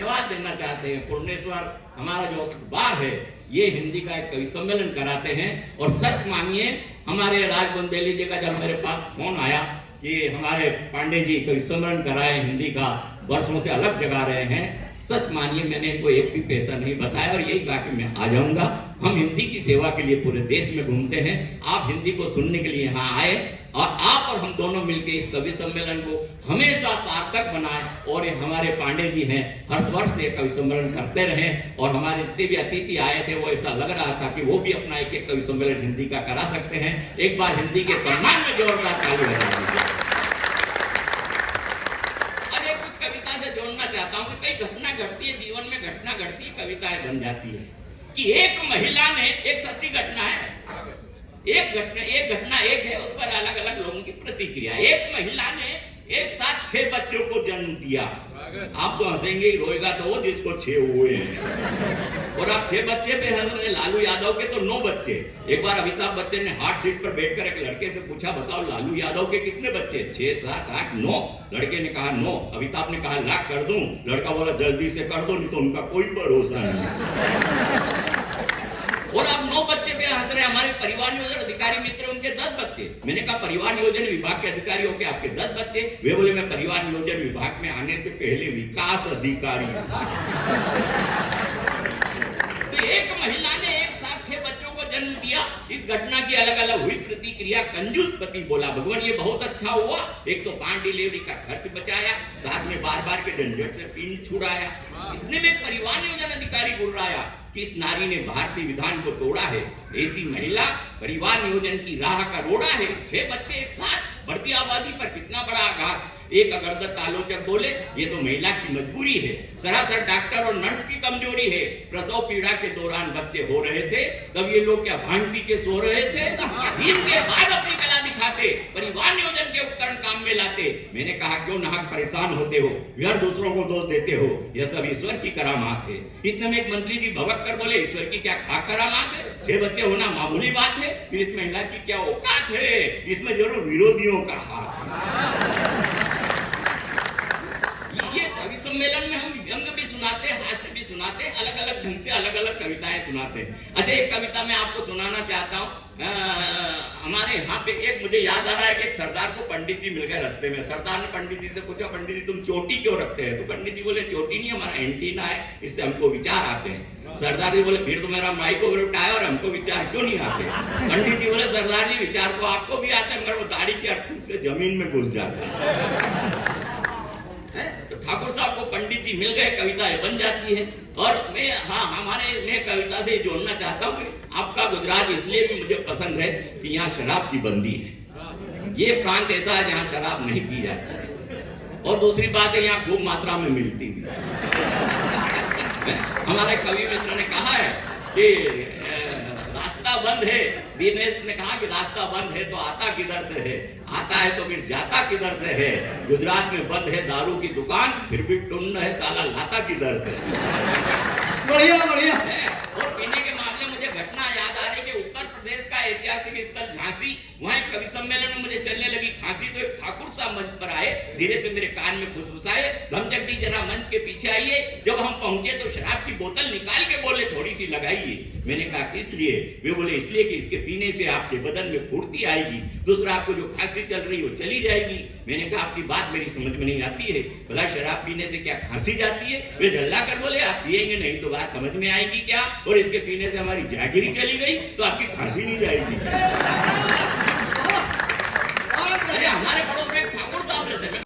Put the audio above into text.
धन्यवाद देना चाहते हैं। पूर्णेश्वर हमारा जो अखबार है ये हिंदी का एक कवि सम्मेलन कराते हैं, और सच मानिए हमारे राज बुंदेली जी का जब मेरे पास फोन आया कि हमारे पांडे जी कवि सम्मेलन कराए हिंदी का, वर्षों से अलग जगा रहे हैं, सच मानिए मैंने इनको एक भी पैसा नहीं बताया और यही कहा कि मैं आ जाऊंगा। हम हिंदी की सेवा के लिए पूरे देश में घूमते हैं, आप हिंदी को सुनने के लिए यहाँ आए और आप और हम दोनों मिलकर इस कवि सम्मेलन को हमेशा सार्थक बनाएं। और ये हमारे पांडे जी हैं, हर वर्ष ये कवि सम्मेलन करते रहें, और हमारे जितने भी अतिथि आए थे वो ऐसा लग रहा था कि वो भी अपना एक एक कवि सम्मेलन हिंदी का करा सकते हैं। एक बार हिंदी के सम्मान में जोरदार ताली बजा दीजिए। जोड़ना चाहता हूं कि कई घटना घटती है जीवन में, घटना घटती है कविताएं बन जाती है। कि एक महिला ने, एक सच्ची घटना है, एक घटना है, उस पर अलग अलग लोगों की प्रतिक्रिया। एक महिला ने एक साथ 6 बच्चों को जन्म दिया। आप तो हंसेंगे ही, रोएगा तो वो जिसको 6 हुए हैं। और आप 6 बच्चे पे हंस रहे, लालू यादव के तो 9 बच्चे। एक बार अमिताभ बच्चन ने हार्ट सीट पर बैठकर एक लड़के से पूछा, बताओ लालू यादव के कितने बच्चे? 6, 7, 8, 9। लड़के ने कहा 9। अमिताभ ने कहा लाख कर दूं? लड़का बोला जल्दी से कर दो, नहीं तो उनका कोई भरोसा नहीं। और आप 9 बच्चे पे हंस रहे। हमारे परिवार नियोजन अधिकारी मित्र, उनके 10 बच्चे। मैंने कहा परिवार नियोजन विभाग के अधिकारी हो के आपके 10 बच्चे? वे बोले मैं परिवार नियोजन विभाग में आने से पहले विकास अधिकारी था। तो एक महिला ने एक साथ 6 बच्चों को जन्म दिया। इस घटना की अलग अलग हुई प्रतिक्रिया। कंजूस पति बोला भगवान ये बहुत अच्छा हुआ, एक तो 5 डिलीवरी का खर्च बचाया, साथ में बार बार के झंझट से पिन छुड़ाया। इतने में परिवार नियोजन अधिकारी बोल रहा है कि इस नारी ने भारतीय विधान को तोड़ा है। ऐसी महिला परिवार नियोजन की राह का रोड़ा है। 6 बच्चे एक साथ, बढ़ती आबादी पर कितना बड़ा आघात। एक अगरदत्त आलोचक बोले ये तो महिला की मजबूरी है, सरासर डॉक्टर और नर्स की कमजोरी है। प्रसव पीड़ा के दौरान बच्चे हो रहे थे, तब ये लोग क्या भांग पी के सो रहे थे? दिन के बाद अपनी कला दिखाते, परिवार नियोजन के उपकरण काम में लाते। मैंने कहा क्यों नाहक परेशान होते हो, व्यर्थ दूसरों को दोष देते हो, यह सब ईश्वर की करामात है। इतने में एक मंत्री जी भवक कर बोले ईश्वर की क्या खाक करामात है, 6 बच्चे होना मामूली बात है, फिर इस महिला की क्या औकात है, इसमें जरूर विरोधियों का हाथ। कवि सम्मेलन में हम व्यंग भी सुनाते, हास्य भी सुनाते, अलग अलग ढंग से अलग अलग कविताएं सुनाते हैं। अच्छा एक कविता मैं आपको सुनाना चाहता हूँ। हमारे यहाँ पे एक मुझे याद आ रहा है कि एक सरदार को पंडित जी मिल गए रास्ते में। सरदार ने पंडित जी से पूछा पंडित जी तुम चोटी क्यों रखते हैं? तो पंडित जी बोले चोटी नहीं, हमारा एंटीना है, इससे हमको विचार आते हैं। सरदार जी बोले फिर तो मेरा माइक ओवरट आया और हमको विचार क्यों नहीं आते? पंडित जी बोले सरदार जी विचार तो आपको भी आते हैं, मगर वो दाढ़ी के अर्थ से जमीन में घुस जाते हैं। तो ठाकुर साहब को पंडित जी मिल गए, कविताएं बन जाती है। और मैं कविता से जोड़ना चाहता हूँ कि आपका गुजरात इसलिए भी मुझे पसंद है कि यहाँ शराब की बंदी है। ये प्रांत ऐसा है जहाँ शराब नहीं पी जाती है, और दूसरी बात है यहाँ खूब मात्रा में मिलती भी है। हमारे कवि मित्र ने कहा है कि रास्ता बंद है, दिनेश ने कहा कि रास्ता बंद है तो आता किधर से है, आता है तो फिर जाता किधर से है। गुजरात में बंद है दारू की दुकान, फिर भी टुन्न है साला लाता किधर से। बढ़िया बढ़िया है। और पीने के मामले मुझे घटना याद आ रही कि उत्तर प्रदेश का ऐतिहासिक स्थल झांसी, वहाँ एक कवि सम्मेलन में मुझे चलने लगी खांसी, तो एक ठाकुर साहब मंच पर आए, धीरे से मेरे कान में फुसफुसाए धमचकड़ी जरा मंच के पीछे आइए। जब हम पहुंचे तो शराब की बोतल निकाल के बोले थोड़ी सी लगाइए। मैंने कहा किस लिए? वे बोले इसलिए कि इसके पीने से आपके बदन में फुर्ती आएगी, दूसरा आपको जो खांसी चल रही है वो चली जाएगी। मैंने कहा आपकी बात मेरी समझ में नहीं आती है, भला शराब पीने से क्या खांसी जाती है? वे झल्ला कर बोले आप पिएंगे नहीं तो बात समझ में आएगी क्या? और इसके पीने से हमारी जागीरी चली गई तो आपकी खांसी नहीं जाएगी।